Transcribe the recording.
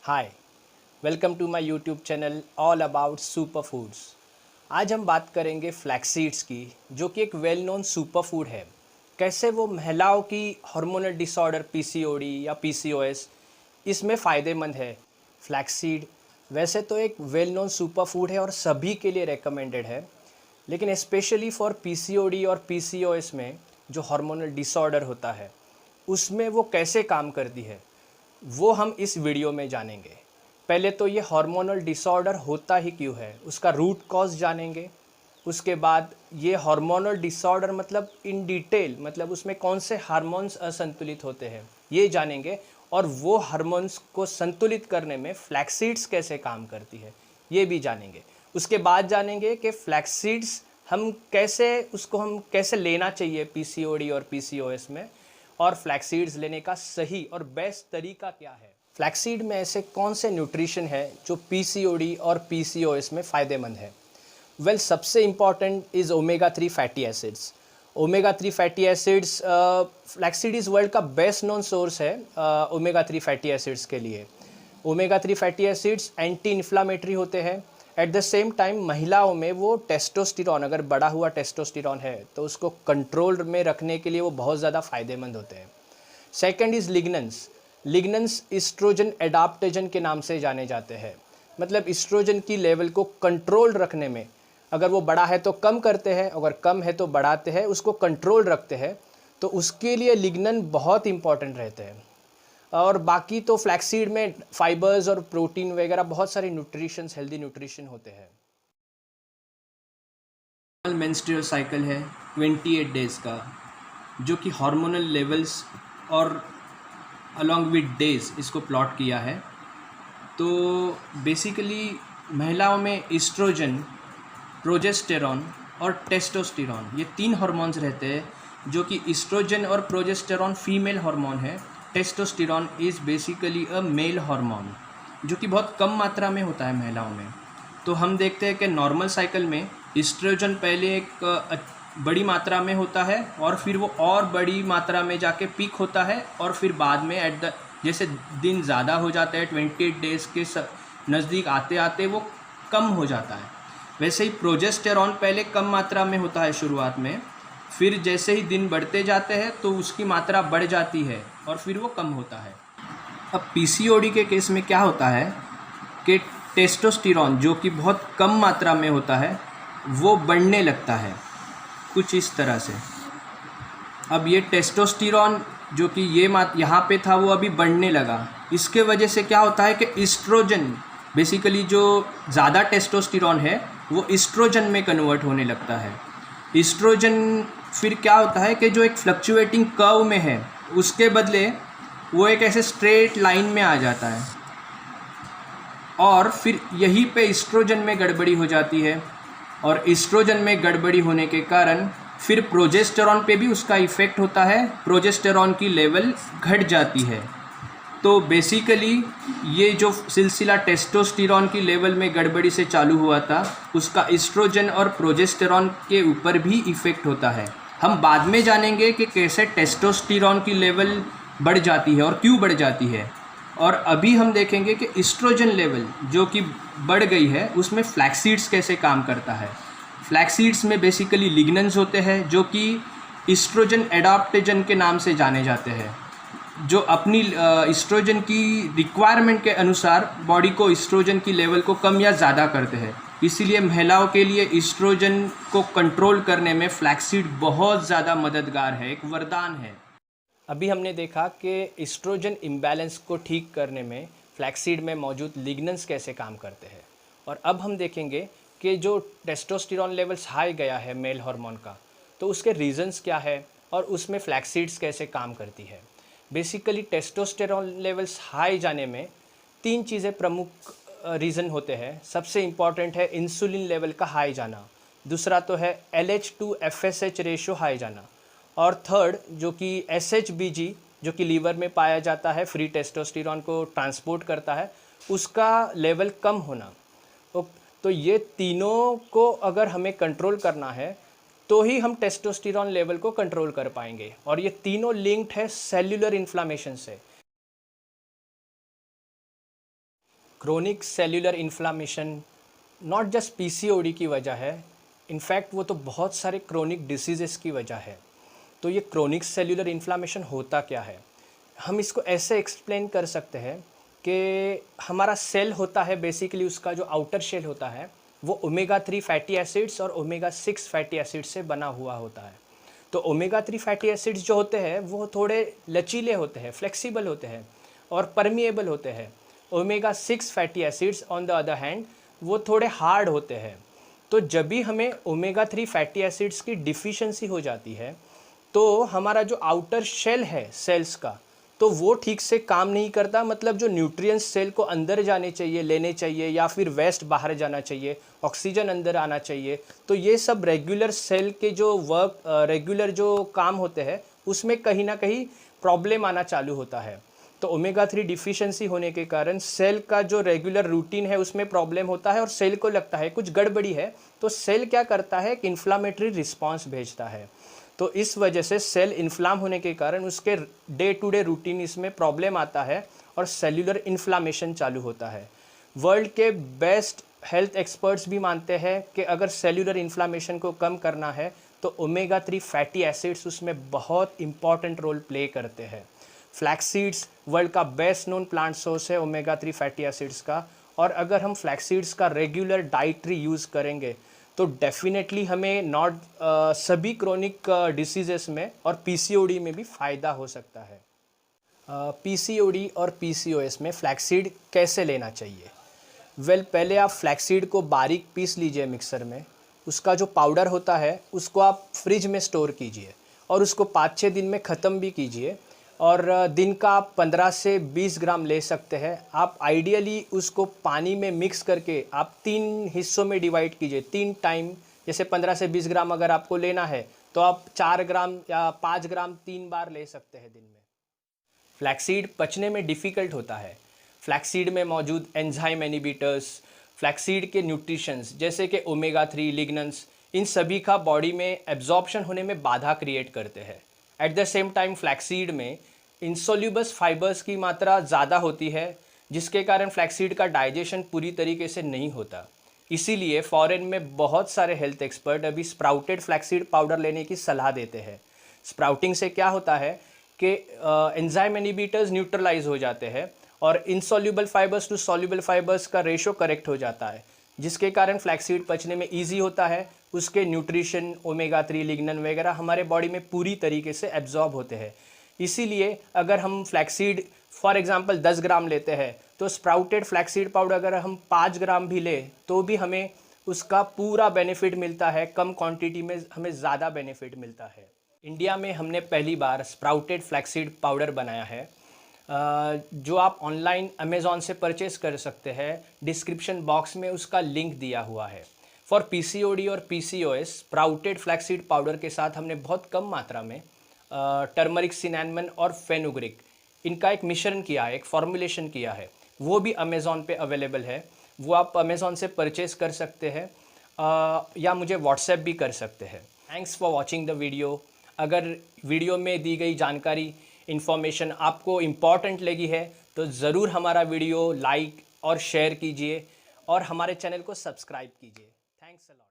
Hi, welcome to my YouTube channel all about super foods. आज हम बात करेंगे फ्लैक्स सीड्स की, जो कि एक वेल नोन सुपर फूड है। कैसे वो महिलाओं की हार्मोनल डिसऑर्डर पीसीओडी या पीसीओएस इसमें फ़ायदेमंद है। फ्लैक्स सीड वैसे तो एक वेल नोन सुपर फूड है और सभी के लिए रेकमेंडेड है, लेकिन स्पेशली फॉर पीसीओडी और पीसीओएस में जो हार्मोनल डिसऑर्डर होता है उसमें वो कैसे काम करती है वो हम इस वीडियो में जानेंगे। पहले तो ये हार्मोनल डिसऑर्डर होता ही क्यों है, उसका रूट कॉज जानेंगे। उसके बाद ये हार्मोनल डिसऑर्डर मतलब इन डिटेल, मतलब उसमें कौन से हार्मोन्स असंतुलित होते हैं ये जानेंगे, और वो हार्मोन्स को संतुलित करने में फ्लैक्सीड्स कैसे काम करती है ये भी जानेंगे। उसके बाद जानेंगे कि फ्लैक्सीड्स हम कैसे लेना चाहिए पीसीओडी और पीसीओएस में, और फ्लैक्सीड्स लेने का सही और बेस्ट तरीका क्या है। फ्लैक्सीड में ऐसे कौन से न्यूट्रिशन है जो पीसीओडी और पीसीओएस में फ़ायदेमंद है। सबसे important is omega 3 fatty acids. Omega 3 fatty acids, flaxseed is world का बेस्ट नोन सोर्स है ओमेगा 3 फैटी एसिड्स के लिए। Omega 3 fatty acids anti inflammatory होते हैं। एट द सेम टाइम महिलाओं में वो टेस्टोस्टेरॉन, अगर बढ़ा हुआ टेस्टोस्टेरॉन है तो उसको कंट्रोल में रखने के लिए वो बहुत ज़्यादा फ़ायदेमंद होते हैं। Second is lignans. Lignans oestrogen adaptogen के नाम से जाने जाते हैं। मतलब इस्ट्रोजन की लेवल को कंट्रोल रखने में, अगर वो बड़ा है तो कम करते हैं, अगर कम है तो बढ़ाते हैं, उसको कंट्रोल रखते हैं, तो उसके लिए लिग्नन बहुत इंपॉर्टेंट रहते हैं। और बाकी तो फ्लैक्सीड में फाइबर्स और प्रोटीन वगैरह बहुत सारे न्यूट्रिशंस, हेल्दी न्यूट्रिशन होते हैं। मेंस्ट्रुअल साइकिल है 28 डेज़ का, जो कि हार्मोनल लेवल्स और अलॉन्ग विद डेज़ इसको प्लॉट किया है। तो बेसिकली महिलाओं में इस्ट्रोजन, प्रोजेस्टेरॉन और टेस्टोस्टेरॉन, ये तीन हार्मोन्स रहते हैं। जो कि इस्ट्रोजन और प्रोजेस्टेरॉन फीमेल हार्मोन है, testosterone is basically a male hormone, जो कि बहुत कम मात्रा में होता है महिलाओं में। तो हम देखते हैं कि नॉर्मल साइकिल में इस्ट्रोजन पहले एक बड़ी मात्रा में होता है, और फिर वो और बड़ी मात्रा में जाके पीक होता है, और फिर बाद में जैसे दिन ज़्यादा हो जाता है 28 डेज़ के नज़दीक आते आते वो कम हो जाता है। वैसे ही प्रोजेस्टेरॉन पहले कम मात्रा में होता है शुरुआत में, फिर जैसे ही दिन बढ़ते जाते हैं तो उसकी मात्रा बढ़ जाती है और फिर वो कम होता है। अब पीसीओडी के केस में क्या होता है कि टेस्टोस्टेरॉन, जो कि बहुत कम मात्रा में होता है, वो बढ़ने लगता है कुछ इस तरह से। अब ये टेस्टोस्टेरॉन जो कि यहाँ पे था वो अभी बढ़ने लगा। इसके वजह से क्या होता है कि इस्ट्रोजन, बेसिकली जो ज़्यादा टेस्टोस्टेरॉन है वो इस्ट्रोजन में कन्वर्ट होने लगता है। इस्ट्रोजन फिर क्या होता है कि जो एक फ्लक्चुएटिंग कर्व में है उसके बदले वो एक ऐसे स्ट्रेट लाइन में आ जाता है, और फिर यहीं पे इस्ट्रोजन में गड़बड़ी हो जाती है, और इस्ट्रोजन में गड़बड़ी होने के कारण फिर प्रोजेस्टेरॉन पे भी उसका इफ़ेक्ट होता है, प्रोजेस्टेरॉन की लेवल घट जाती है। तो बेसिकली ये जो सिलसिला टेस्टोस्टेरॉन की लेवल में गड़बड़ी से चालू हुआ था, उसका इस्ट्रोजन और प्रोजेस्टेरॉन के ऊपर भी इफ़ेक्ट होता है। हम बाद में जानेंगे कि कैसे टेस्टोस्टेरॉन की लेवल बढ़ जाती है और क्यों बढ़ जाती है। और अभी हम देखेंगे कि इस्ट्रोजन लेवल जो कि बढ़ गई है उसमें फ्लैक्सीड्स कैसे काम करता है। फ्लैक्सीड्स में बेसिकली लिग्नेंस होते हैं, जो कि इस्ट्रोजन एडाप्टेजन के नाम से जाने जाते हैं, जो अपनी इस्ट्रोजन की रिक्वायरमेंट के अनुसार बॉडी को इस्ट्रोजन की लेवल को कम या ज़्यादा करते हैं। इसीलिए महिलाओं के लिए इस्ट्रोजन को कंट्रोल करने में फ्लैक्सीड बहुत ज़्यादा मददगार है, एक वरदान है। अभी हमने देखा कि इस्ट्रोजन इम्बैलेंस को ठीक करने में फ्लैक्सीड में मौजूद लिग्नेंस कैसे काम करते हैं, और अब हम देखेंगे कि जो टेस्टोस्टेरॉन लेवल्स हाई गया है मेल हार्मोन का, तो उसके रीजंस क्या है और उसमें फ्लैक्सीड्स कैसे काम करती है। बेसिकली टेस्टोस्टेरॉन लेवल्स हाई जाने में तीन चीज़ें प्रमुख रीज़न होते हैं। सबसे इम्पॉर्टेंट है इंसुलिन लेवल का हाई जाना, दूसरा तो है LH to FSH ratio high जाना, और थर्ड जो कि SHBG जो कि लीवर में पाया जाता है, फ्री टेस्टोस्टेरॉन को ट्रांसपोर्ट करता है, उसका लेवल कम होना। तो ये तीनों को अगर हमें कंट्रोल करना है तो ही हम टेस्टोस्टेरॉन लेवल को कंट्रोल कर पाएंगे, और ये तीनों लिंक्ड है सेल्यूलर इन्फ्लामेशन से। Chronic cellular inflammation not just PCOD की वजह है, इनफैक्ट वो तो बहुत सारे क्रोनिक डिसीजेस की वजह है। तो ये क्रोनिक सेल्यूलर इन्फ्लामेशन होता क्या है? हम इसको ऐसे एक्सप्लेन कर सकते हैं कि हमारा सेल होता है, बेसिकली उसका जो आउटर शेल होता है वो ओमेगा 3 फैटी एसिड्स और ओमेगा 6 फैटी एसिड्स से बना हुआ होता है। तो ओमेगा 3 फैटी एसिड्स जो होते हैं वो थोड़े लचीले होते हैं, फ्लेक्सिबल होते हैं और परमिएबल होते हैं। Omega 6 fatty acids on the other hand वो थोड़े हार्ड होते हैं। तो जब भी हमें ओमेगा 3 फैटी एसिड्स की डिफिशिएंसी हो जाती है तो हमारा जो आउटर शेल है सेल्स का, तो वो ठीक से काम नहीं करता। मतलब जो न्यूट्रिएंट्स सेल को अंदर जाने चाहिए, लेने चाहिए, या फिर वेस्ट बाहर जाना चाहिए, ऑक्सीजन अंदर आना चाहिए, तो ये सब रेगुलर सेल के जो वर्क, रेगुलर जो काम होते हैं उसमें कहीं ना कहीं प्रॉब्लम आना चालू होता है। तो ओमेगा 3 डिफिशिएंसी होने के कारण सेल का जो रेगुलर रूटीन है उसमें प्रॉब्लम होता है और सेल को लगता है कुछ गड़बड़ी है। तो सेल क्या करता है कि इन्फ्लामेटरी रिस्पॉन्स भेजता है। तो इस वजह से सेल इन्फ्लाम होने के कारण उसके डे टू डे रूटीन इसमें प्रॉब्लम आता है और सेल्यूलर इन्फ्लामेशन चालू होता है। वर्ल्ड के बेस्ट हेल्थ एक्सपर्ट्स भी मानते हैं कि अगर सेल्यूलर इन्फ्लामेशन को कम करना है तो ओमेगा 3 फैटी एसिड्स उसमें बहुत इंपॉर्टेंट रोल प्ले करते हैं। फ्लैक्स सीड्स वर्ल्ड का बेस्ट नोन प्लांट सोर्स है ओमेगा 3 फैटी एसिड्स का, और अगर हम फ्लैक्स सीड्स का रेगुलर डाइटरी यूज़ करेंगे तो डेफिनेटली हमें नॉट सभी क्रोनिक डिसीजेस में और पीसीओडी में भी फ़ायदा हो सकता है। पीसीओडी और पीसीओएस में फ्लैक्सीड कैसे लेना चाहिए? पहले आप फ्लैक्सीड को बारीक पीस लीजिए मिक्सर में। उसका जो पाउडर होता है उसको आप फ्रिज में स्टोर कीजिए और उसको 5-6 दिन में ख़त्म भी कीजिए। और दिन का आप 15 से 20 ग्राम ले सकते हैं। आप आइडियली उसको पानी में मिक्स करके आप 3 हिस्सों में डिवाइड कीजिए, 3 टाइम। जैसे 15 से 20 ग्राम अगर आपको लेना है तो आप 4 ग्राम या 5 ग्राम 3 बार ले सकते हैं दिन में। फ्लैक्सीड पचने में डिफ़िकल्ट होता है। फ्लैक्सीड में मौजूद एंजाइम इनहिबिटर्स, फ्लैक्सीड के न्यूट्रिशंस जैसे कि ओमेगा 3, लिग्नन्स, इन सभी का बॉडी में एब्जॉर्प्शन होने में बाधा क्रिएट करते हैं। At the same time flaxseed में इंसोल्यूबस फाइबर्स की मात्रा ज़्यादा होती है, जिसके कारण फ्लैक्सीड का डाइजेशन पूरी तरीके से नहीं होता। इसीलिए फॉरेन में बहुत सारे हेल्थ एक्सपर्ट अभी स्प्राउटेड फ्लैक्सीड पाउडर लेने की सलाह देते हैं। स्प्राउटिंग से क्या होता है कि एंजाइम इनहिबिटर्स न्यूट्रलाइज हो जाते हैं और insoluble fibres to soluble fibres का रेशो करेक्ट हो जाता है, जिसके कारण फ्लैक्सीड पचने में ईजी होता है। उसके न्यूट्रिशन ओमेगा 3, लिग्नन वगैरह हमारे बॉडी में पूरी तरीके से एब्जॉर्ब होते हैं। इसीलिए अगर हम फ्लैक्सीड फॉर एग्जांपल 10 ग्राम लेते हैं तो स्प्राउटेड फ्लैक्सीड पाउडर अगर हम 5 ग्राम भी लें तो भी हमें उसका पूरा बेनिफिट मिलता है। कम क्वांटिटी में हमें ज़्यादा बेनिफिट मिलता है। इंडिया में हमने पहली बार स्प्राउटेड फ्लैक्सीड पाउडर बनाया है, जो आप ऑनलाइन अमेज़ॉन से परचेस कर सकते हैं। डिस्क्रिप्शन बॉक्स में उसका लिंक दिया हुआ है। फॉर पीसीओडी और पीसीओएस स्प्राउटेड फ्लैक्सीड पाउडर के साथ हमने बहुत कम मात्रा में टर्मरिक, सिनेमन और फेनुग्रीक इनका एक मिश्रण किया है, एक फॉर्मुलेशन किया है। वो भी अमेज़ॉन पे अवेलेबल है। वो आप अमेज़ॉन से परचेस कर सकते हैं या मुझे व्हाट्सएप भी कर सकते हैं। Thanks for watching the video. अगर वीडियो में दी गई जानकारी, इन्फॉर्मेशन आपको इम्पॉर्टेंट लगी है तो ज़रूर हमारा वीडियो लाइक और शेयर कीजिए और हमारे चैनल को सब्सक्राइब कीजिए। Thanks a lot.